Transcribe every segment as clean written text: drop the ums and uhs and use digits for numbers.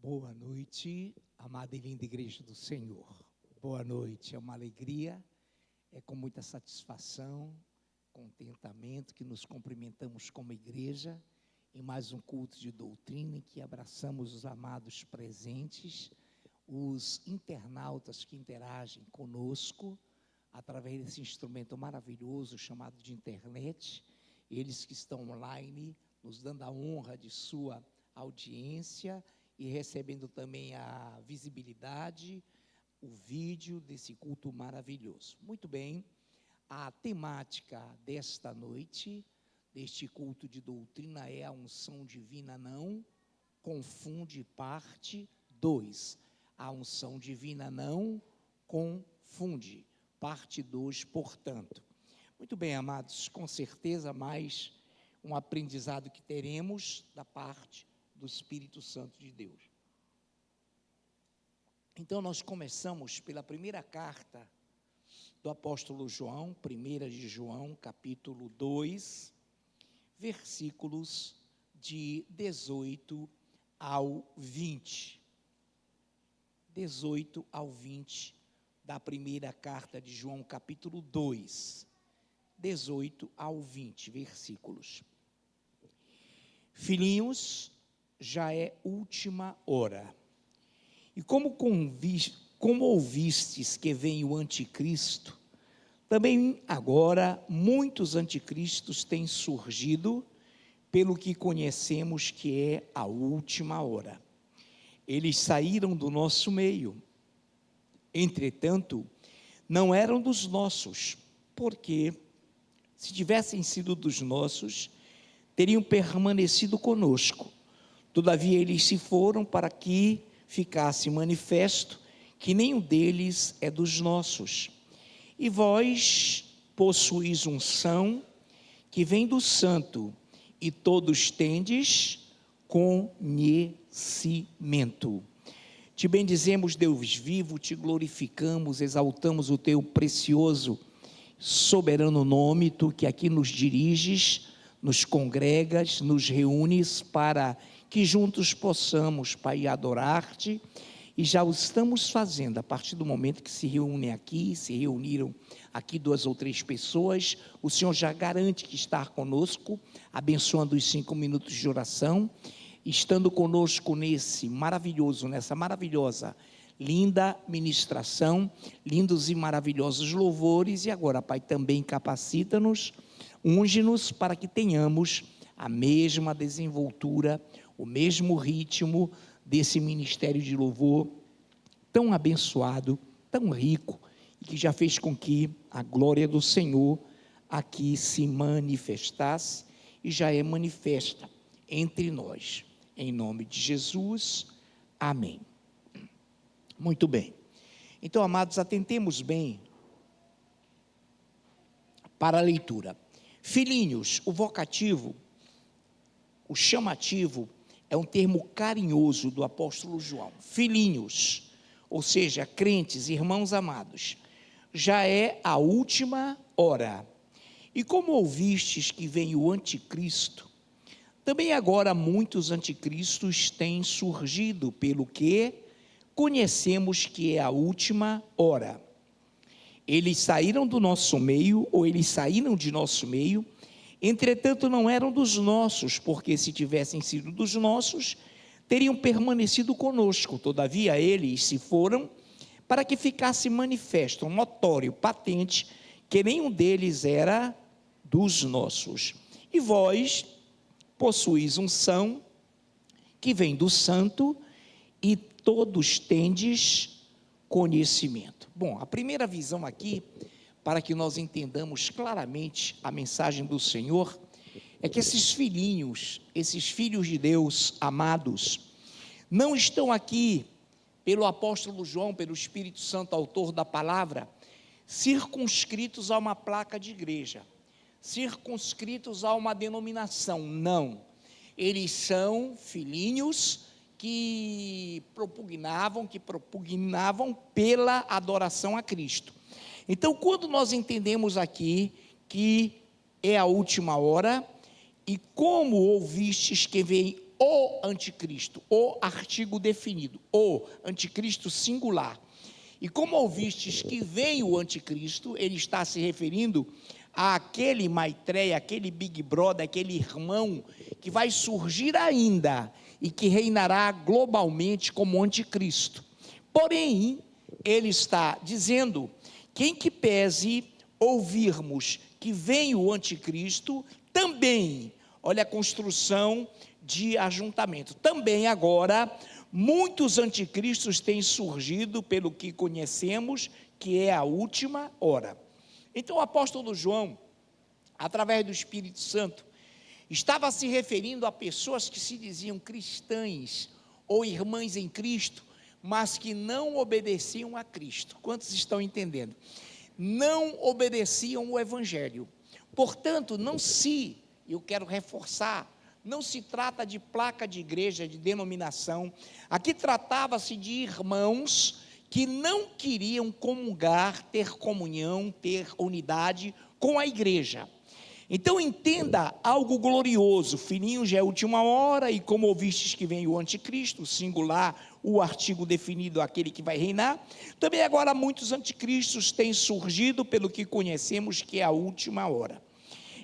Boa noite, amada e linda Igreja do Senhor. Boa noite, é uma alegria, é com muita satisfação, contentamento que nos cumprimentamos como igreja em mais um culto de doutrina em que abraçamos os amados presentes, os internautas que interagem conosco através desse instrumento maravilhoso chamado de internet, eles que estão online, nos dando a honra de sua audiência e recebendo também a visibilidade, o vídeo desse culto maravilhoso. Muito bem, a temática desta noite, deste culto de doutrina é a unção divina não confunde, parte 2. A unção divina não confunde, parte 2, portanto. Muito bem, amados, com certeza mais um aprendizado que teremos da parte do Espírito Santo de Deus. Então nós começamos pela primeira carta do apóstolo João, 1 de João, capítulo 2, versículos de 18 ao 20. 18 ao 20 da primeira carta de João, capítulo 2, 18 ao 20 versículos. Filhinhos, já é última hora. E como ouvistes que vem o anticristo, também agora muitos anticristos têm surgido, pelo que conhecemos que é a última hora. Eles saíram do nosso meio, entretanto, não eram dos nossos, porque se tivessem sido dos nossos, teriam permanecido conosco. Todavia eles se foram para que ficasse manifesto que nenhum deles é dos nossos. E vós possuís unção que vem do Santo, e todos tendes conhecimento. Te bendizemos, Deus vivo, te glorificamos, exaltamos o teu precioso, soberano nome, tu que aqui nos diriges, nos congregas, nos reúnes para que juntos possamos, Pai, adorar-te, e já o estamos fazendo, a partir do momento que se reuniram aqui 2 ou 3 pessoas, o Senhor já garante que está conosco, abençoando os 5 minutos de oração, estando conosco nessa maravilhosa, linda ministração, lindos e maravilhosos louvores, e agora, Pai, também capacita-nos, unge-nos para que tenhamos a mesma desenvoltura, o mesmo ritmo desse ministério de louvor tão abençoado, tão rico, e que já fez com que a glória do Senhor aqui se manifestasse e já é manifesta entre nós. Em nome de Jesus, amém. Muito bem. Então, amados, atentemos bem para a leitura. Filhinhos, o vocativo, o chamativo, é um termo carinhoso do apóstolo João. Filhinhos, ou seja, crentes, irmãos amados, já é a última hora. E como ouvistes que vem o anticristo, também agora muitos anticristos têm surgido, pelo que conhecemos que é a última hora. Eles saíram do nosso meio, ou eles saíram de nosso meio, entretanto não eram dos nossos, porque se tivessem sido dos nossos, teriam permanecido conosco. Todavia eles se foram para que ficasse manifesto, notório, patente, que nenhum deles era dos nossos. E vós possuís unção que vem do Santo, e todos tendes conhecimento. Bom, a primeira visão aqui, para que nós entendamos claramente a mensagem do Senhor, é que esses filhinhos, esses filhos de Deus amados, não estão aqui pelo apóstolo João, pelo Espírito Santo, autor da palavra, circunscritos a uma placa de igreja, circunscritos a uma denominação. Não, eles são filhinhos que propugnavam pela adoração a Cristo. Então, quando nós entendemos aqui que é a última hora, e como ouvistes que vem o anticristo, o artigo definido, o anticristo singular. E como ouvistes que vem o anticristo, ele está se referindo àquele Maitreya, aquele Big Brother, aquele irmão que vai surgir ainda e que reinará globalmente como anticristo. Porém, ele está dizendo que em que pese ouvirmos que vem o anticristo, também, olha a construção de ajuntamento, também agora muitos anticristos têm surgido, pelo que conhecemos, que é a última hora. Então o apóstolo João, através do Espírito Santo, estava se referindo a pessoas que se diziam cristãs ou irmãs em Cristo, mas que não obedeciam a Cristo. Quantos estão entendendo? Não obedeciam o Evangelho. Portanto, eu quero reforçar, não se trata de placa de igreja, de denominação. Aqui tratava-se de irmãos que não queriam comungar, ter comunhão, ter unidade com a igreja. Então entenda algo glorioso, filhinhos, já é a última hora, e como ouvistes que vem o anticristo, singular, o artigo definido, aquele que vai reinar, também agora muitos anticristos têm surgido, pelo que conhecemos que é a última hora.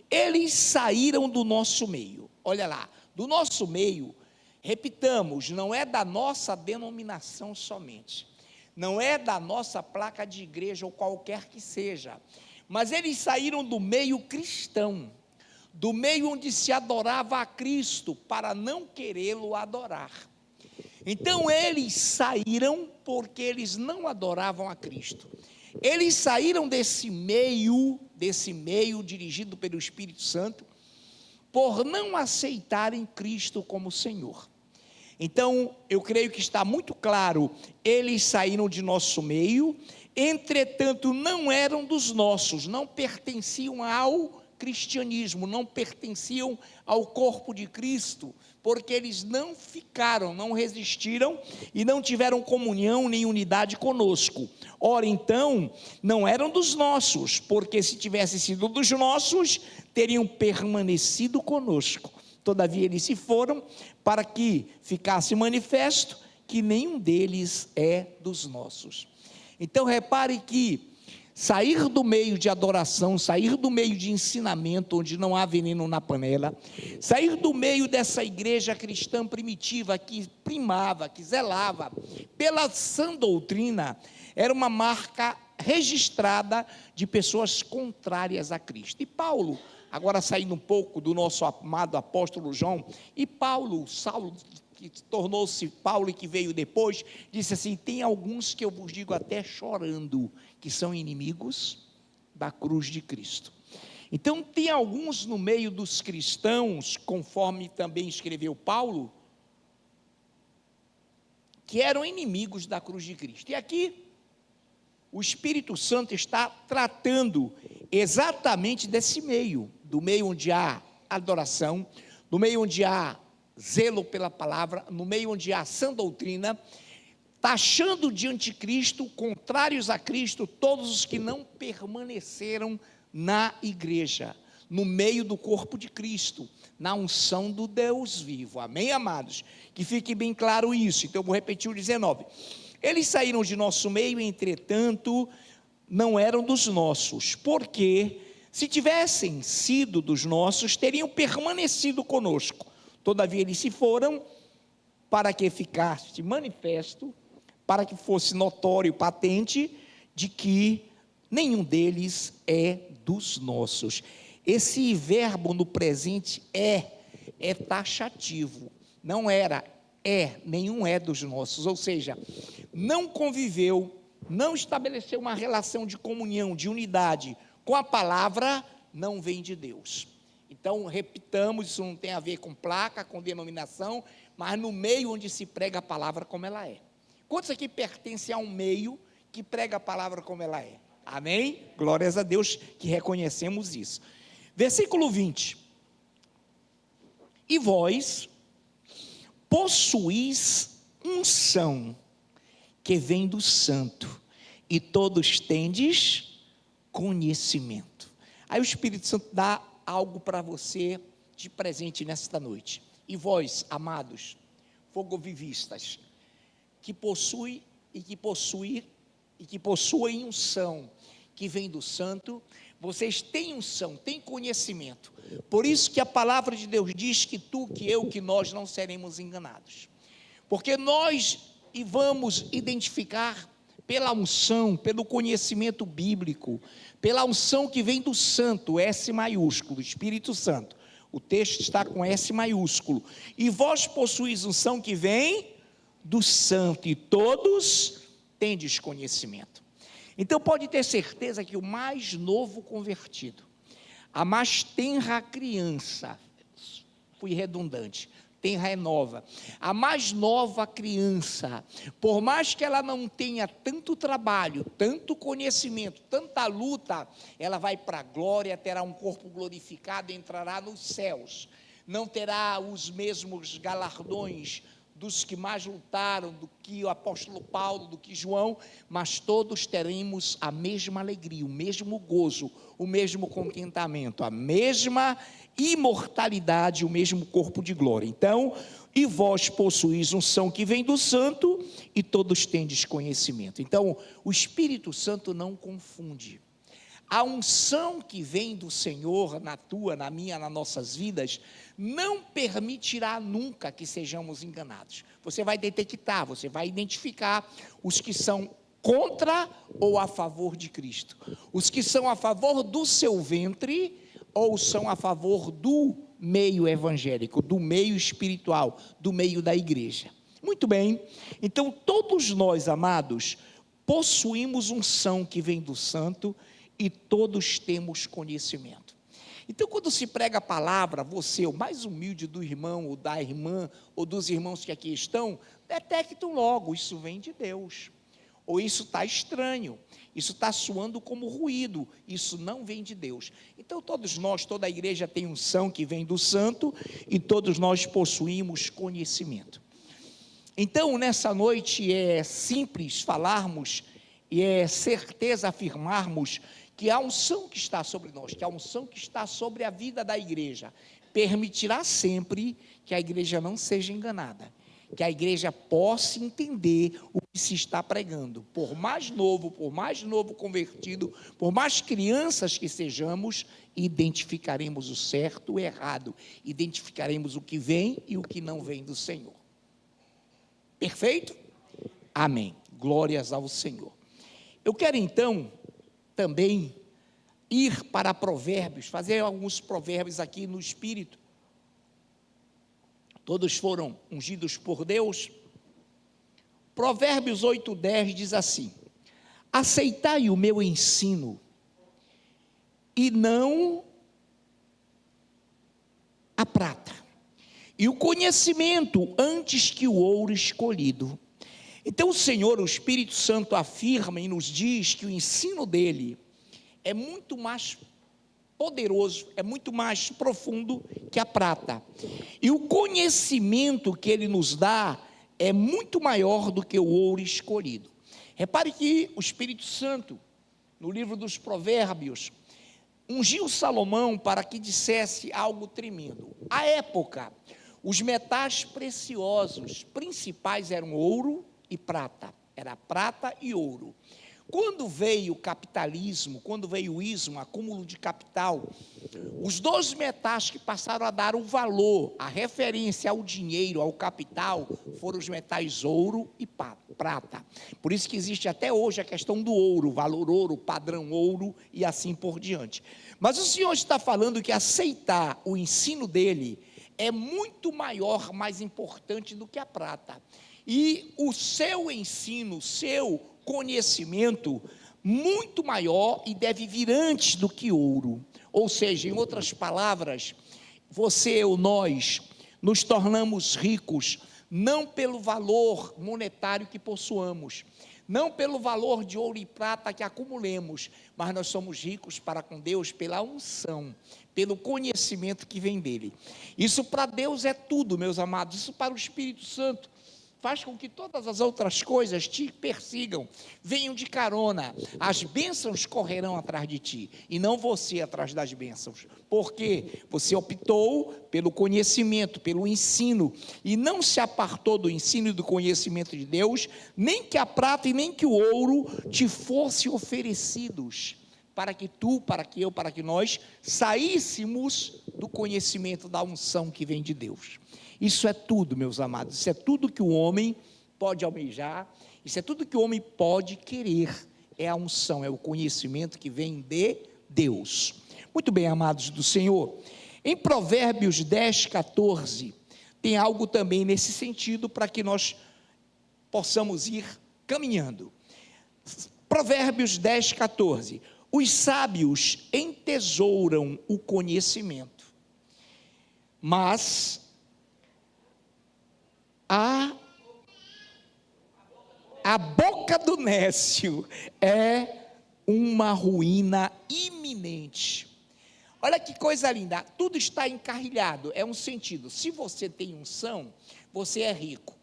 Eles saíram do nosso meio, olha lá, do nosso meio, repitamos, não é da nossa denominação somente, não é da nossa placa de igreja ou qualquer que seja, mas eles saíram do meio cristão, do meio onde se adorava a Cristo, para não querê-lo adorar. Então eles saíram porque eles não adoravam a Cristo. Eles saíram desse meio dirigido pelo Espírito Santo, por não aceitarem Cristo como Senhor. Então, eu creio que está muito claro, eles saíram de nosso meio, entretanto não eram dos nossos, não pertenciam ao cristianismo, não pertenciam ao corpo de Cristo, porque eles não ficaram, não resistiram e não tiveram comunhão nem unidade conosco. Ora, então, não eram dos nossos, porque se tivessem sido dos nossos, teriam permanecido conosco. Todavia eles se foram, para que ficasse manifesto que nenhum deles é dos nossos. Então repare que sair do meio de adoração, sair do meio de ensinamento, onde não há veneno na panela, sair do meio dessa igreja cristã primitiva, que primava, que zelava pela sã doutrina, era uma marca registrada de pessoas contrárias a Cristo. E Paulo, agora saindo um pouco do nosso amado apóstolo João, e Saulo, que tornou-se Paulo e que veio depois, disse assim, tem alguns que eu vos digo até chorando, que são inimigos da cruz de Cristo. Então tem alguns no meio dos cristãos, conforme também escreveu Paulo, que eram inimigos da cruz de Cristo. E aqui o Espírito Santo está tratando exatamente desse meio, do meio onde há adoração, do meio onde há zelo pela palavra, no meio onde há sã doutrina, taxando de anticristo, contrários a Cristo, todos os que não permaneceram na igreja, no meio do corpo de Cristo, na unção do Deus vivo. Amém, amados? Que fique bem claro isso. Então eu vou repetir o 19. Eles saíram de nosso meio, entretanto, não eram dos nossos, porque se tivessem sido dos nossos, teriam permanecido conosco. Todavia eles se foram, para que ficasse manifesto, para que fosse notório, patente, de que nenhum deles é dos nossos. Esse verbo no presente é taxativo, não era, nenhum é dos nossos, ou seja, não conviveu, não estabeleceu uma relação de comunhão, de unidade com a palavra, não vem de Deus. Então, repitamos, isso não tem a ver com placa, com denominação, mas no meio onde se prega a palavra como ela é. Quantos aqui pertencem a um meio que prega a palavra como ela é? Amém? Glórias a Deus que reconhecemos isso. Versículo 20. E vós possuís unção que vem do santo, e todos tendes conhecimento. Aí o Espírito Santo dá algo para você de presente nesta noite. E vós, amados, fogovivistas, que possuem unção que vem do Santo, vocês têm unção, têm conhecimento. Por isso que a palavra de Deus diz que tu, que eu, que nós não seremos enganados. Porque nós vamos identificar pela unção, pelo conhecimento bíblico, pela unção que vem do Santo, S maiúsculo, Espírito Santo. O texto está com S maiúsculo. E vós possuís unção que vem do Santo, e todos tendes conhecimento. Então pode ter certeza que o mais novo convertido, a mais tenra criança, fui redundante, tenra é nova, a mais nova criança, por mais que ela não tenha tanto trabalho, tanto conhecimento, tanta luta, ela vai para a glória, terá um corpo glorificado, entrará nos céus, não terá os mesmos galardões dos que mais lutaram, do que o apóstolo Paulo, do que João, mas todos teremos a mesma alegria, o mesmo gozo, o mesmo contentamento, a mesma imortalidade, o mesmo corpo de glória. Então, e vós possuís unção que vem do Santo, e todos tendes conhecimento. Então, o Espírito Santo não confunde. A unção que vem do Senhor na tua, na minha, nas nossas vidas, não permitirá nunca que sejamos enganados. Você vai detectar, você vai identificar os que são contra ou a favor de Cristo. Os que são a favor do seu ventre ou são a favor do meio evangélico, do meio espiritual, do meio da igreja. Muito bem, então todos nós, amados, possuímos unção que vem do Santo, e todos temos conhecimento. Então quando se prega a palavra, você, o mais humilde do irmão, ou da irmã, ou dos irmãos que aqui estão, detectam logo, isso vem de Deus, ou isso está estranho, isso está soando como ruído, isso não vem de Deus. Então todos nós, toda a igreja tem unção que vem do Santo, e todos nós possuímos conhecimento. Então nessa noite é simples falarmos, e é certeza afirmarmos, que a unção que está sobre nós, que a unção que está sobre a vida da igreja, permitirá sempre que a igreja não seja enganada, que a igreja possa entender o que se está pregando, por mais novo convertido, por mais crianças que sejamos, identificaremos o certo e o errado, identificaremos o que vem e o que não vem do Senhor. Perfeito? Amém. Glórias ao Senhor. Eu quero então também ir para Provérbios, fazer alguns provérbios aqui no Espírito. Todos foram ungidos por Deus. Provérbios 8:10 diz assim: aceitai o meu ensino, e não a prata, e o conhecimento antes que o ouro escolhido. Então o Senhor, o Espírito Santo, afirma e nos diz que o ensino dele é muito mais poderoso, é muito mais profundo que a prata, e o conhecimento que ele nos dá é muito maior do que o ouro escolhido. Repare que o Espírito Santo, no livro dos Provérbios, ungiu Salomão para que dissesse algo tremendo. À época, os metais preciosos principais eram ouro e prata, era prata e ouro. Quando veio o capitalismo, quando veio o ismo, acúmulo de capital, os dois metais que passaram a dar o valor, a referência ao dinheiro, ao capital, foram os metais ouro e prata. Por isso que existe até hoje a questão do ouro, valor ouro, padrão ouro e assim por diante. Mas o Senhor está falando que aceitar o ensino dele é muito maior, mais importante do que a prata. E o seu ensino, o seu conhecimento, muito maior e deve vir antes do que ouro. Ou seja, em outras palavras, você ou nós nos tornamos ricos, não pelo valor monetário que possuamos, não pelo valor de ouro e prata que acumulemos, mas nós somos ricos para com Deus pela unção, pelo conhecimento que vem dele. Isso para Deus é tudo, meus amados. Isso para o Espírito Santo faz com que todas as outras coisas te persigam, venham de carona. As bênçãos correrão atrás de ti, e não você atrás das bênçãos, porque você optou pelo conhecimento, pelo ensino, e não se apartou do ensino e do conhecimento de Deus, nem que a prata e nem que o ouro te fossem oferecidos, para que tu, para que eu, para que nós saíssemos do conhecimento da unção que vem de Deus. Isso é tudo, meus amados, isso é tudo que o homem pode almejar, isso é tudo que o homem pode querer, é a unção, é o conhecimento que vem de Deus. Muito bem, amados do Senhor, em Provérbios 10, 14, tem algo também nesse sentido, para que nós possamos ir caminhando. Provérbios 10, 14, os sábios entesouram o conhecimento, mas a boca do nécio é uma ruína iminente. Olha que coisa linda, tudo está encarrilhado, é um sentido. Se você tem unção, você é rico.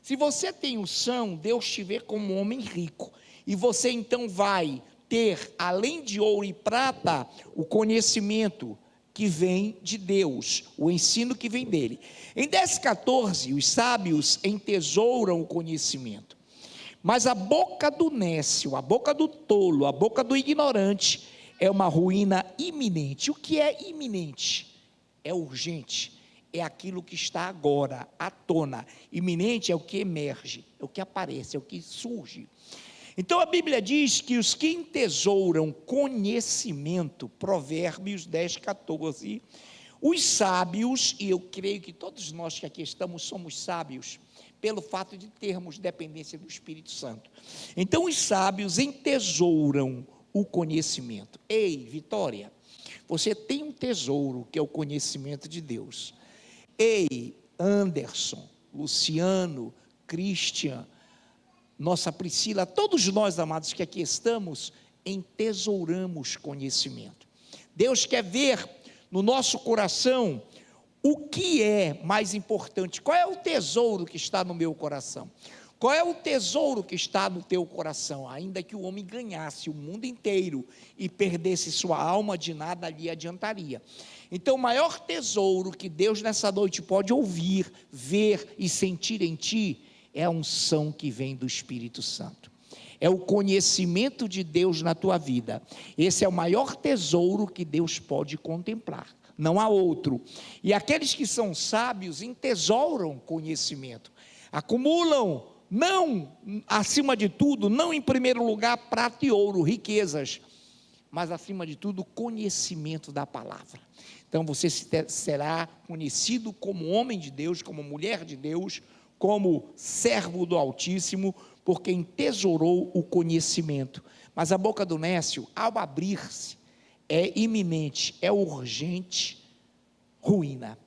Se você tem unção, Deus te vê como um homem rico, e você então vai ter, além de ouro e prata, o conhecimento que vem de Deus, o ensino que vem dele. Em 10,14, os sábios entesouram o conhecimento, mas a boca do nécio, a boca do tolo, a boca do ignorante, é uma ruína iminente. O que é iminente? É urgente, é aquilo que está agora, à tona. Iminente é o que emerge, é o que aparece, é o que surge. Então a Bíblia diz que os que entesouram conhecimento, Provérbios 10, 14, os sábios, e eu creio que todos nós que aqui estamos somos sábios, pelo fato de termos dependência do Espírito Santo. Então os sábios entesouram o conhecimento. Ei, Vitória, você tem um tesouro que é o conhecimento de Deus. Ei, Anderson, Luciano, Christian, nossa Priscila, todos nós, amados, que aqui estamos, entesouramos conhecimento. Deus quer ver no nosso coração o que é mais importante. Qual é o tesouro que está no meu coração? Qual é o tesouro que está no teu coração? Ainda que o homem ganhasse o mundo inteiro e perdesse sua alma, de nada lhe adiantaria. Então o maior tesouro que Deus nessa noite pode ouvir, ver e sentir em ti, é a unção que vem do Espírito Santo, é o conhecimento de Deus na tua vida. Esse é o maior tesouro que Deus pode contemplar, não há outro. E aqueles que são sábios entesouram conhecimento, acumulam, não acima de tudo, não em primeiro lugar prata e ouro, riquezas, mas acima de tudo conhecimento da palavra. Então você será conhecido como homem de Deus, como mulher de Deus, como servo do Altíssimo, porque entesourou o conhecimento. Mas a boca do nécio, ao abrir-se, é iminente, é urgente, ruína.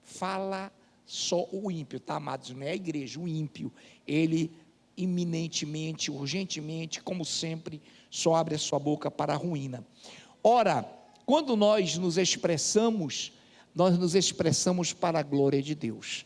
Fala só o ímpio, tá, amados? Não é a igreja, o ímpio, ele iminentemente, urgentemente, como sempre, só abre a sua boca para a ruína. Ora, quando nós nos expressamos para a glória de Deus.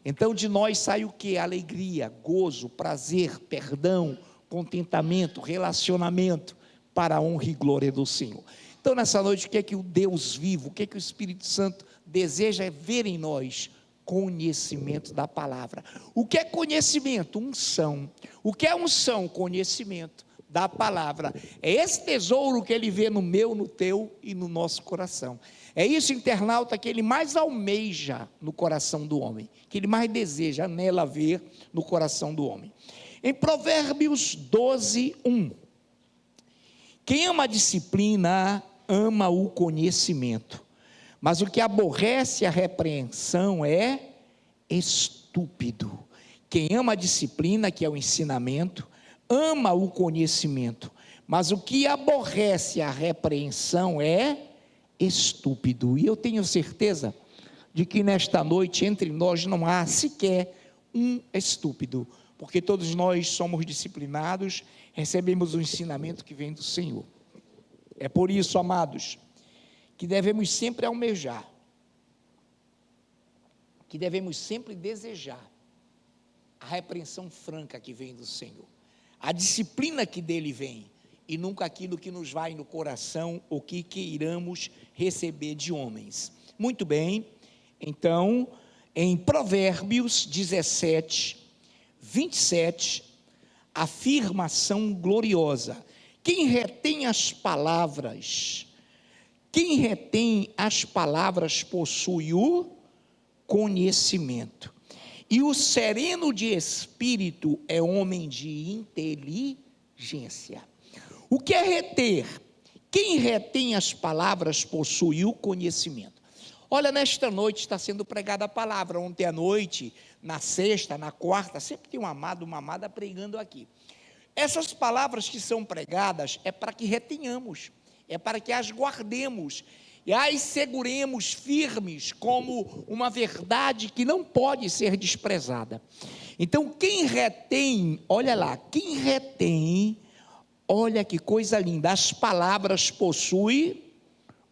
Então de nós sai o que? Alegria, gozo, prazer, perdão, contentamento, relacionamento, para a honra e glória do Senhor. Então nessa noite, o que é que o Deus vivo, o que é que o Espírito Santo deseja ver em nós? Conhecimento da palavra. O que é conhecimento? Unção. O que é unção? Conhecimento da palavra. É esse tesouro que ele vê no meu, no teu e no nosso coração. É isso, internauta, que ele mais almeja no coração do homem, que ele mais deseja, anela ver no coração do homem. Em Provérbios 12, 1, quem ama a disciplina, ama o conhecimento, mas o que aborrece a repreensão é estúpido. Quem ama a disciplina, que é o ensinamento, ama o conhecimento, mas o que aborrece a repreensão é estúpido. E eu tenho certeza de que nesta noite entre nós não há sequer um estúpido, porque todos nós somos disciplinados, recebemos o ensinamento que vem do Senhor. É por isso, amados, que devemos sempre almejar, que devemos sempre desejar a repreensão franca que vem do Senhor, a disciplina que dele vem, e nunca aquilo que nos vai no coração, ou que queiramos receber de homens. Muito bem, então, em Provérbios 17, 27, afirmação gloriosa: quem retém as palavras possui o conhecimento, e o sereno de espírito é homem de inteligência. O que é reter? Quem retém as palavras possui o conhecimento. Olha, nesta noite está sendo pregada a palavra. Ontem à noite, na sexta, na quarta, sempre tem um amado, uma amada pregando aqui. Essas palavras que são pregadas é para que retenhamos, é para que as guardemos e as seguremos firmes como uma verdade que não pode ser desprezada. Então, quem retém, olha lá, quem retém, olha que coisa linda, as palavras possui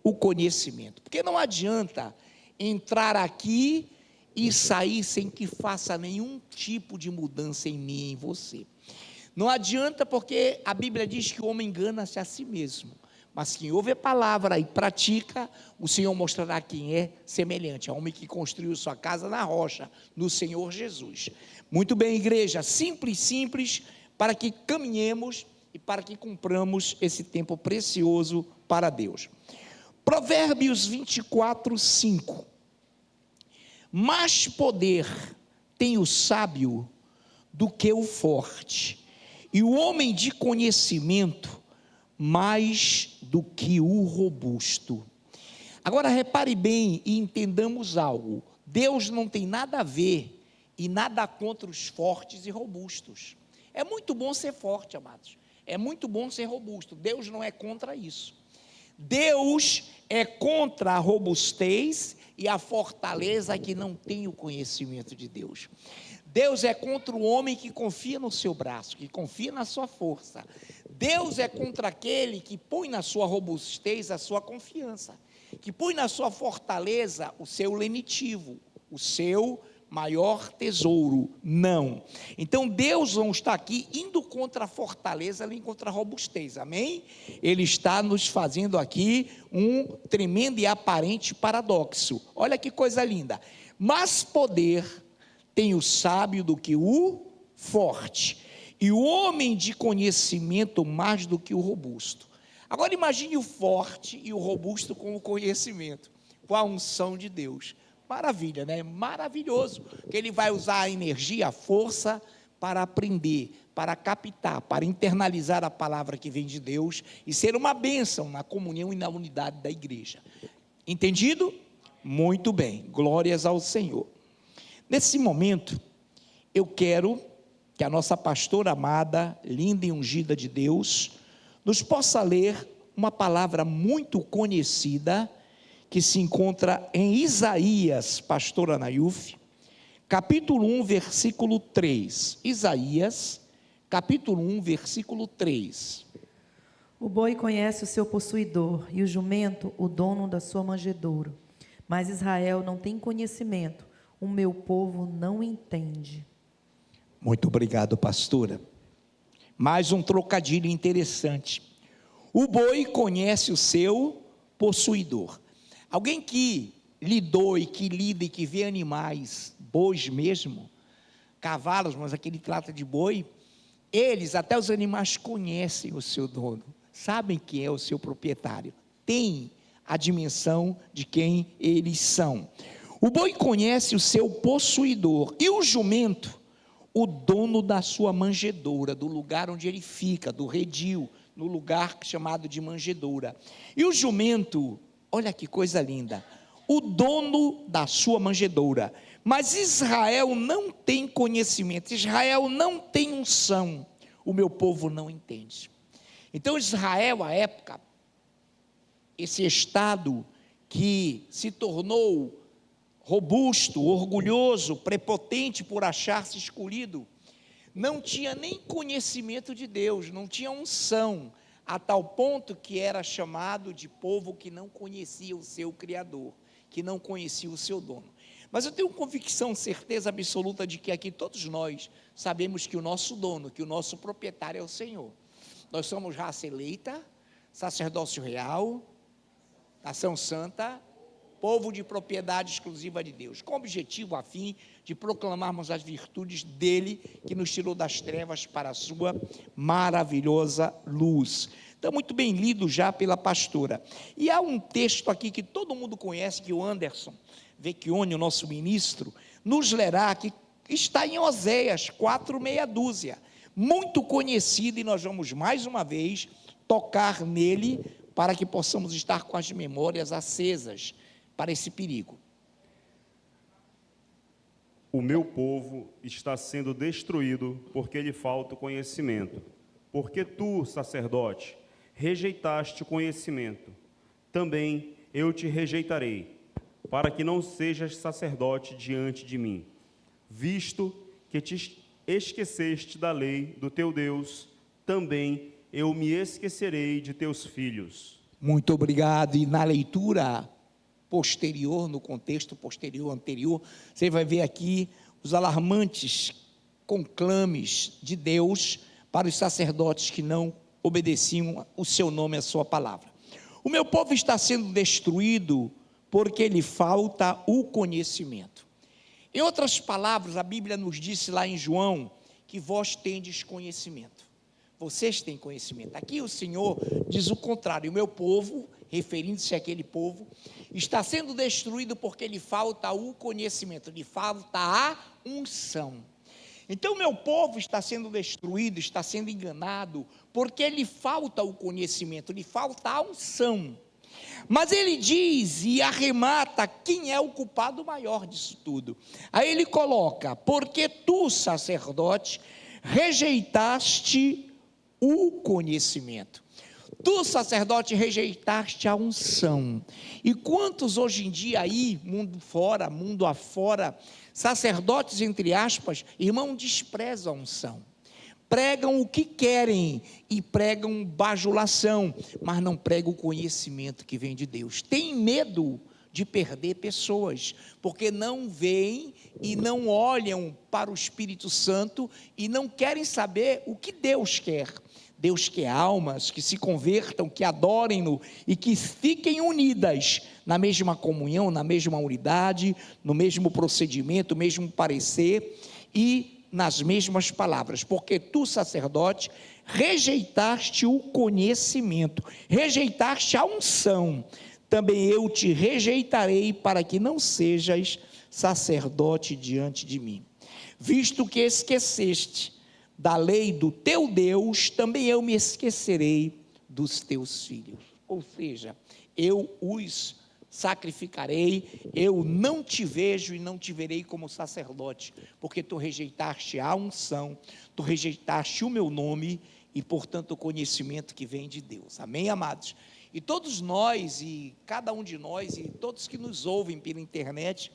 o conhecimento, porque não adianta entrar aqui e sair sem que faça nenhum tipo de mudança em mim e em você. Não adianta, porque a Bíblia diz que o homem engana-se a si mesmo, mas quem ouve a palavra e pratica, o Senhor mostrará quem é semelhante ao homem que construiu sua casa na rocha, no Senhor Jesus. Muito bem, igreja, simples, para que caminhemos e para que cumpramos esse tempo precioso para Deus. Provérbios 24, 5. Mais poder tem o sábio do que o forte, e o homem de conhecimento mais do que o robusto. Agora repare bem e entendamos algo: Deus não tem nada a ver e nada contra os fortes e robustos. É muito bom ser forte, amados, é muito bom ser robusto, Deus não é contra isso. Deus é contra a robustez e a fortaleza que não tem o conhecimento de Deus. Deus é contra o homem que confia no seu braço, que confia na sua força. Deus é contra aquele que põe na sua robustez a sua confiança, que põe na sua fortaleza o seu lenitivo, o seu maior tesouro. Não. Então Deus não está aqui indo contra a fortaleza nem contra a robustez, amém? Ele está nos fazendo aqui um tremendo e aparente paradoxo. Olha que coisa linda: mais poder tem o sábio do que o forte, e o homem de conhecimento mais do que o robusto. Agora imagine o forte e o robusto com o conhecimento, com a unção de Deus. Maravilha, né? Maravilhoso, que ele vai usar a energia, a força para aprender, para captar, para internalizar a palavra que vem de Deus e ser uma bênção na comunhão e na unidade da igreja. Entendido? Muito bem, glórias ao Senhor. Nesse momento, eu quero que a nossa pastora amada, linda e ungida de Deus, nos possa ler uma palavra muito conhecida, que se encontra em Isaías, pastora Nayuf, capítulo 1, versículo 3. Isaías, capítulo 1, versículo 3. O boi conhece o seu possuidor, e o jumento o dono da sua manjedoura. Mas Israel não tem conhecimento, o meu povo não entende. Muito obrigado, pastora. Mais um trocadilho interessante. O boi conhece o seu possuidor. Alguém que lidou e que lida e que vê animais, bois mesmo, cavalos, mas aqui ele trata de boi, eles, até os animais, conhecem o seu dono, sabem quem é o seu proprietário, têm a dimensão de quem eles são. O boi conhece o seu possuidor, e o jumento, o dono da sua manjedoura, do lugar onde ele fica, do redil, no lugar chamado de manjedoura. E o jumento, olha que coisa linda, o dono da sua manjedoura. Mas Israel não tem conhecimento, Israel não tem unção, o meu povo não entende. Então Israel, à época, esse estado que se tornou robusto, orgulhoso, prepotente por achar-se escolhido, não tinha nem conhecimento de Deus, não tinha unção, a tal ponto que era chamado de povo que não conhecia o seu Criador, que não conhecia o seu dono. Mas eu tenho convicção, certeza absoluta de que aqui todos nós sabemos que o nosso dono, que o nosso proprietário é o Senhor. Nós somos raça eleita, sacerdócio real, nação santa, povo de propriedade exclusiva de Deus, com o objetivo a fim de proclamarmos as virtudes dele, que nos tirou das trevas para a sua maravilhosa luz. Então, muito bem lido já pela pastora. E há um texto aqui que todo mundo conhece, que o Anderson Vecchione, o nosso ministro, nos lerá, que está em Oséias 4, meia dúzia, muito conhecido, e nós vamos mais uma vez tocar nele, para que possamos estar com as memórias acesas para esse perigo. O meu povo está sendo destruído porque lhe falta o conhecimento. Porque tu, sacerdote, rejeitaste o conhecimento, também eu te rejeitarei, para que não sejas sacerdote diante de mim, visto que te esqueceste da lei do teu Deus, também eu me esquecerei de teus filhos. Muito obrigado. E na leitura posterior, no contexto posterior, anterior, você vai ver aqui os alarmantes conclames de Deus para os sacerdotes que não obedeciam o seu nome, a sua palavra. O meu povo está sendo destruído porque lhe falta o conhecimento. Em outras palavras, a Bíblia nos disse lá em João, que vós tendes conhecimento. Vocês têm conhecimento. Aqui o Senhor diz o contrário. O meu povo, referindo-se àquele povo, está sendo destruído porque lhe falta o conhecimento, lhe falta a unção. Então o meu povo está sendo destruído, está sendo enganado, porque lhe falta o conhecimento, lhe falta a unção. Mas ele diz e arremata quem é o culpado maior disso tudo. Aí ele coloca: porque tu, sacerdote, rejeitaste o conhecimento. Tu, sacerdote, rejeitaste a unção. E quantos hoje em dia aí, mundo afora, sacerdotes entre aspas, irmão, desprezam a unção. Pregam o que querem e pregam bajulação, mas não pregam o conhecimento que vem de Deus. Tem medo de perder pessoas, porque não veem e não olham para o Espírito Santo e não querem saber o que Deus quer. Deus quer almas que se convertam, que adorem-no e que fiquem unidas na mesma comunhão, na mesma unidade, no mesmo procedimento, no mesmo parecer e nas mesmas palavras. Porque tu, sacerdote, rejeitaste o conhecimento, rejeitaste a unção, também eu te rejeitarei para que não sejas sacerdote diante de mim. Visto que esqueceste da lei do teu Deus, também eu me esquecerei dos teus filhos. Ou seja, eu os sacrificarei, eu não te vejo e não te verei como sacerdote, porque tu rejeitaste a unção, tu rejeitaste o meu nome e, portanto, o conhecimento que vem de Deus. Amém, amados? E todos nós, e cada um de nós, e todos que nos ouvem pela internet,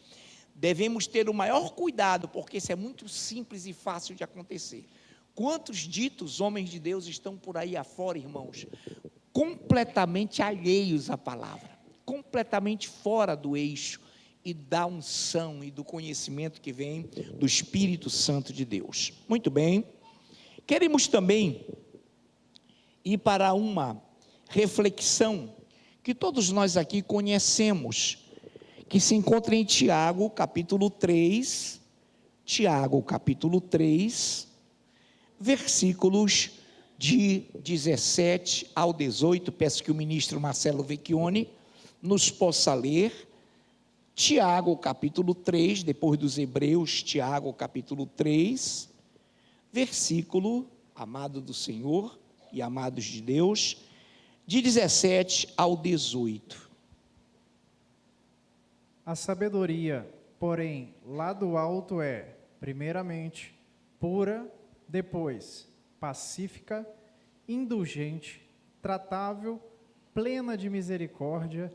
devemos ter o maior cuidado, porque isso é muito simples e fácil de acontecer. Quantos ditos homens de Deus estão por aí afora, irmãos, completamente alheios à palavra, completamente fora do eixo e da unção e do conhecimento que vem do Espírito Santo de Deus. Muito bem, queremos também ir para uma reflexão que todos nós aqui conhecemos, que se encontra em Tiago, capítulo 3, versículos de 17 ao 18, peço que o ministro Marcelo Vecchione nos possa ler. Tiago capítulo 3, depois dos Hebreus, Tiago capítulo 3, versículo, amado do Senhor e amados de Deus, de 17 ao 18. A sabedoria, porém, lá do alto é, primeiramente, pura, depois, pacífica, indulgente, tratável, plena de misericórdia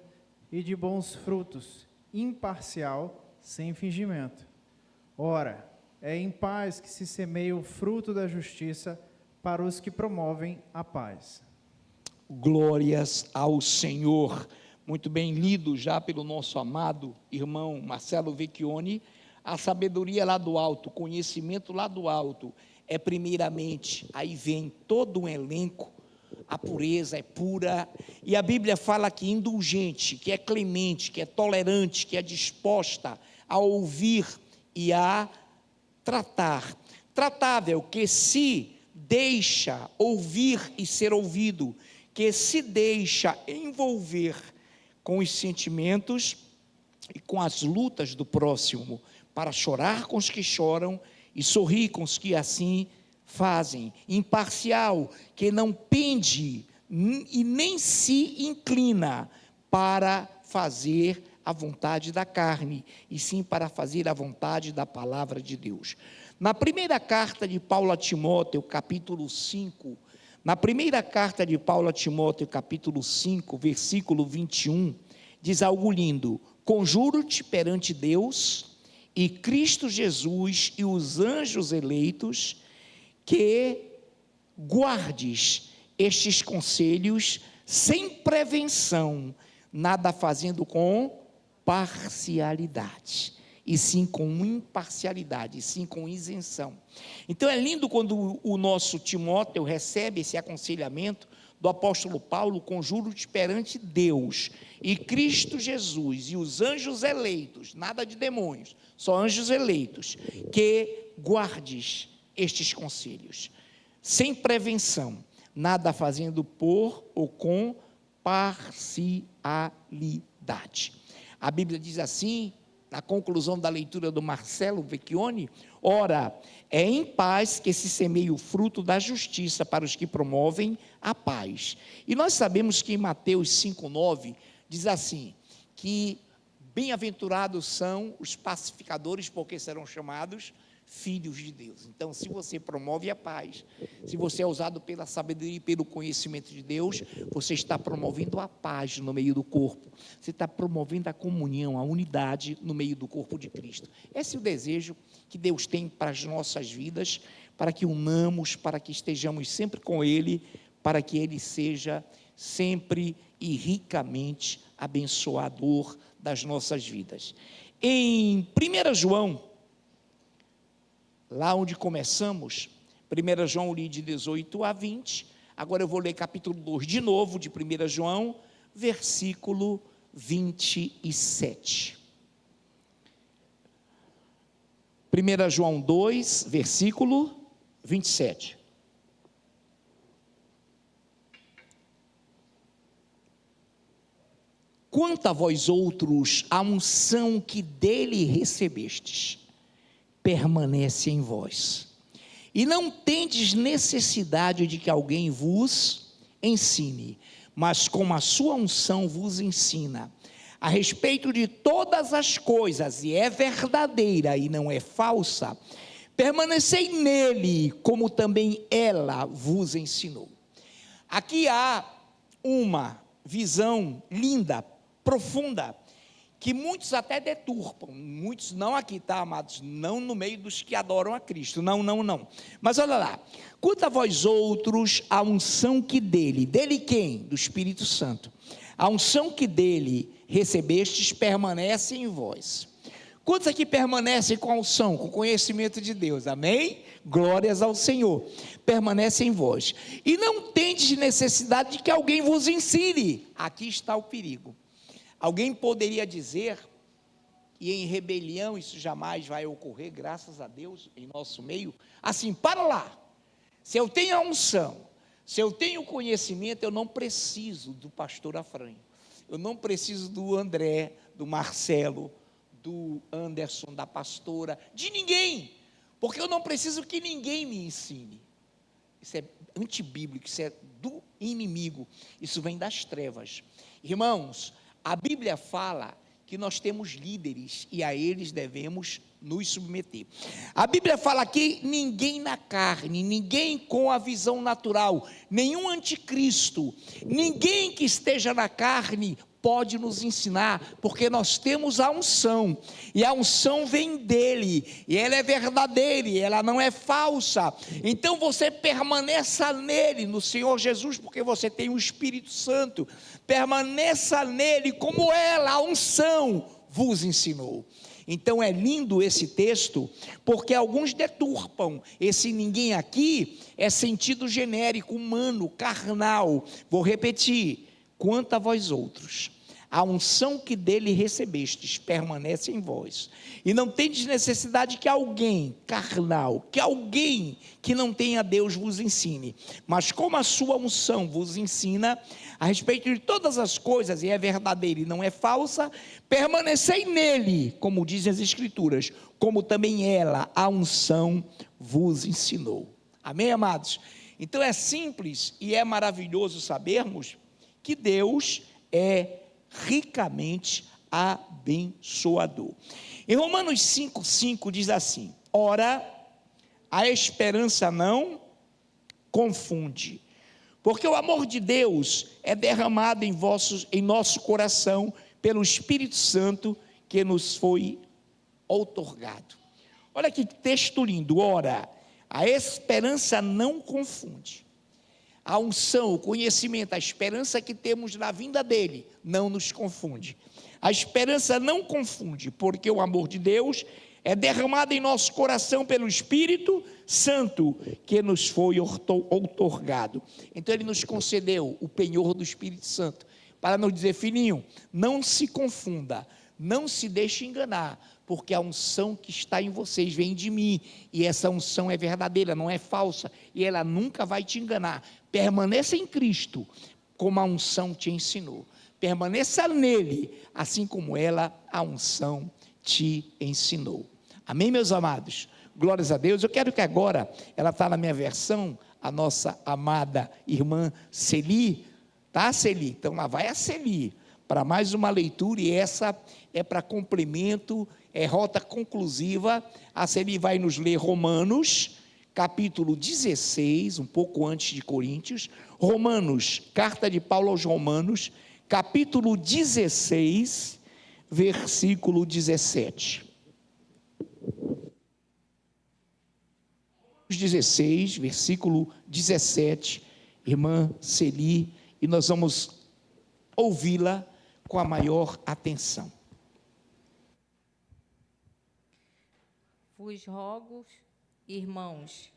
e de bons frutos, imparcial, sem fingimento. Ora, é em paz que se semeia o fruto da justiça para os que promovem a paz. Glórias ao Senhor. muito bem lido já pelo nosso amado irmão Marcelo Vecchioni, a sabedoria lá do alto, o conhecimento lá do alto, é primeiramente, aí vem todo um elenco, a pureza é pura, e a Bíblia fala que indulgente, que é clemente, que é tolerante, que é disposta a ouvir e a tratar, tratável, que se deixa ouvir e ser ouvido, que se deixa envolver com os sentimentos e com as lutas do próximo, para chorar com os que choram e sorrir com os que assim fazem, imparcial, que não pende e nem se inclina para fazer a vontade da carne, e sim para fazer a vontade da palavra de Deus. Na primeira carta de Paulo a Timóteo, capítulo 5, na primeira carta de Paulo a Timóteo, capítulo 5, versículo 21, diz algo lindo: conjuro-te perante Deus e Cristo Jesus e os anjos eleitos, que guardes estes conselhos sem prevenção, nada fazendo com parcialidade, e sim com imparcialidade, e sim com isenção. Então é lindo quando o nosso Timóteo recebe esse aconselhamento do apóstolo Paulo: conjuro-te perante Deus e Cristo Jesus e os anjos eleitos, nada de demônios, só anjos eleitos, que guardes estes conselhos, sem prevenção, nada fazendo por ou com parcialidade. A Bíblia diz assim, na conclusão da leitura do Marcelo Vecchioni: ora, é em paz que se semeia o fruto da justiça para os que promovem a paz. E nós sabemos que em Mateus 5,9 diz assim, que bem-aventurados são os pacificadores, porque serão chamados filhos de Deus. Então, se você promove a paz, se você é usado pela sabedoria e pelo conhecimento de Deus, você está promovendo a paz no meio do corpo, você está promovendo a comunhão, a unidade no meio do corpo de Cristo. Esse é o desejo que Deus tem para as nossas vidas, para que unamos, para que estejamos sempre com Ele, para que Ele seja sempre e ricamente abençoador das nossas vidas. Em 1 João, lá onde começamos, 1 João li de 18 a 20, agora eu vou ler capítulo 2 de novo, de 1 João, versículo 27. 1 João 2, versículo 27. Quanto a vós outros, a unção que dele recebestes permanece em vós, e não tendes necessidade de que alguém vos ensine, mas como a sua unção vos ensina, a respeito de todas as coisas, e é verdadeira e não é falsa, permanecei nele, como também ela vos ensinou. Aqui há uma visão linda, profunda, que muitos até deturpam, muitos não aqui, tá, amados, não no meio dos que adoram a Cristo, não, mas olha lá: quanto a vós outros, a unção que dele quem? Do Espírito Santo, a unção que dele recebestes permanece em vós. Quantos aqui permanecem com a unção, com o conhecimento de Deus? Amém? Glórias ao Senhor. Permanece em vós, e não tendes necessidade de que alguém vos ensine. Aqui está o perigo. Alguém poderia dizer, e em rebelião isso jamais vai ocorrer, graças a Deus, em nosso meio, assim: para lá, se eu tenho a unção, se eu tenho o conhecimento, eu não preciso do pastor Afrânio, eu não preciso do André, do Marcelo, do Anderson, da pastora, de ninguém, porque eu não preciso que ninguém me ensine. Isso é antibíblico, isso é do inimigo, isso vem das trevas. Irmãos, a Bíblia fala que nós temos líderes e a eles devemos nos submeter. A Bíblia fala que ninguém na carne, ninguém com a visão natural, nenhum anticristo, ninguém que esteja na carne pode nos ensinar, porque nós temos a unção, e a unção vem dele, e ela é verdadeira, e ela não é falsa. Então você permaneça nele, no Senhor Jesus, porque você tem o Espírito Santo. Permaneça nele como ela, a unção, vos ensinou. Então é lindo esse texto, porque alguns deturpam esse ninguém aqui, é sentido genérico, humano, carnal. Vou repetir: quanto a vós outros, a unção que dele recebestes permanece em vós, e não tendes necessidade que alguém carnal, que alguém que não tenha Deus vos ensine, mas como a sua unção vos ensina a respeito de todas as coisas, e é verdadeira e não é falsa, permanecei nele, como dizem as Escrituras, como também ela, a unção, vos ensinou. Amém, amados? Então é simples e é maravilhoso sabermos que Deus é ricamente abençoador. Em Romanos 5,5 diz assim: ora, a esperança não confunde, porque o amor de Deus é derramado em nosso coração pelo Espírito Santo que nos foi outorgado. Olha que texto lindo. Ora, a esperança não confunde. A unção, o conhecimento, a esperança que temos na vinda dele não nos confunde. A esperança não confunde, porque o amor de Deus é derramado em nosso coração pelo Espírito Santo que nos foi outorgado. Então ele nos concedeu o penhor do Espírito Santo, para nos dizer: filhinho, não se confunda, não se deixe enganar, porque a unção que está em vocês vem de mim, e essa unção é verdadeira, não é falsa, e ela nunca vai te enganar. Permaneça em Cristo, como a unção te ensinou. Permaneça nele, assim como ela, a unção, te ensinou. Amém, meus amados? Glórias a Deus. Eu quero que agora, ela está na minha versão, a nossa amada irmã Celi, tá, Celi? Então lá vai a Celi, para mais uma leitura, e essa é para complemento, é rota conclusiva. A Celi vai nos ler Romanos, capítulo 16, um pouco antes de Coríntios. Romanos, carta de Paulo aos Romanos, capítulo 16, versículo 17. 16, versículo 17, irmã Celi, e nós vamos ouvi-la com a maior atenção. Vos rogo, irmãos,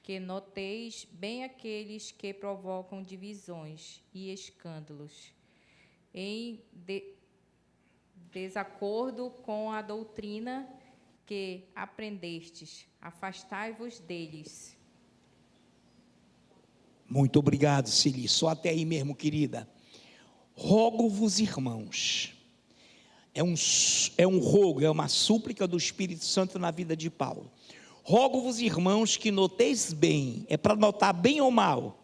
que noteis bem aqueles que provocam divisões e escândalos, em desacordo com a doutrina que aprendestes. Afastai-vos deles. Muito obrigado, Celi. Só até aí mesmo, querida. Rogo-vos, irmãos. É um rogo, é uma súplica do Espírito Santo na vida de Paulo. Rogo-vos, irmãos, que noteis bem. É para notar bem ou mal?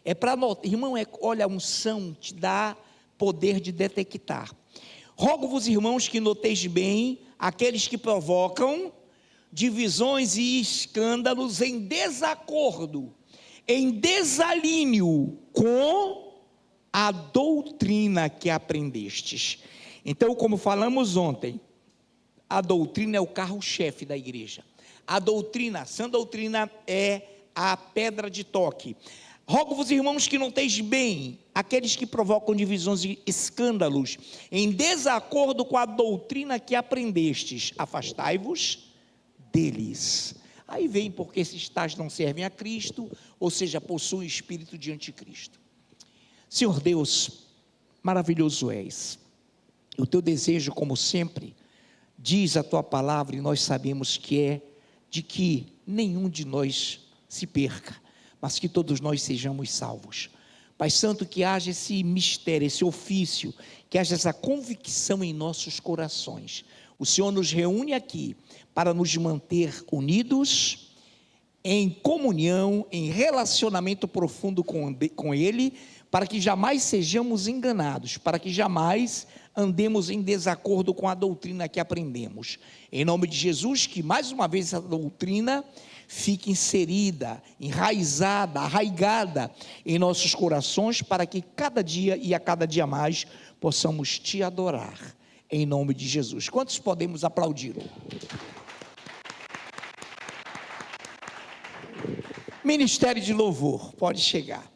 É para notar, irmão, olha, a unção te dá poder de detectar. Rogo-vos, irmãos, que noteis bem aqueles que provocam divisões e escândalos em desacordo, em desalinho com a doutrina que aprendestes. Então, como falamos ontem, a doutrina é o carro-chefe da igreja. A doutrina, a sã doutrina, é a pedra de toque. Rogo-vos, irmãos, que noteis bem aqueles que provocam divisões e escândalos em desacordo com a doutrina que aprendestes. Afastai-vos deles. Aí vem porque esses tais não servem a Cristo, ou seja, possuem espírito de anticristo. Senhor Deus, maravilhoso és. O teu desejo, como sempre, diz a tua palavra, e nós sabemos que é de que nenhum de nós se perca, mas que todos nós sejamos salvos. Pai Santo, que haja esse mistério, esse ofício, que haja essa convicção em nossos corações. O Senhor nos reúne aqui para nos manter unidos, em comunhão, em relacionamento profundo com Ele, para que jamais sejamos enganados, para que jamais andemos em desacordo com a doutrina que aprendemos. Em nome de Jesus, que mais uma vez essa doutrina fique inserida, enraizada, arraigada em nossos corações, para que cada dia e a cada dia mais possamos te adorar, em nome de Jesus. Quantos podemos aplaudi-lo? Ministério de louvor, pode chegar.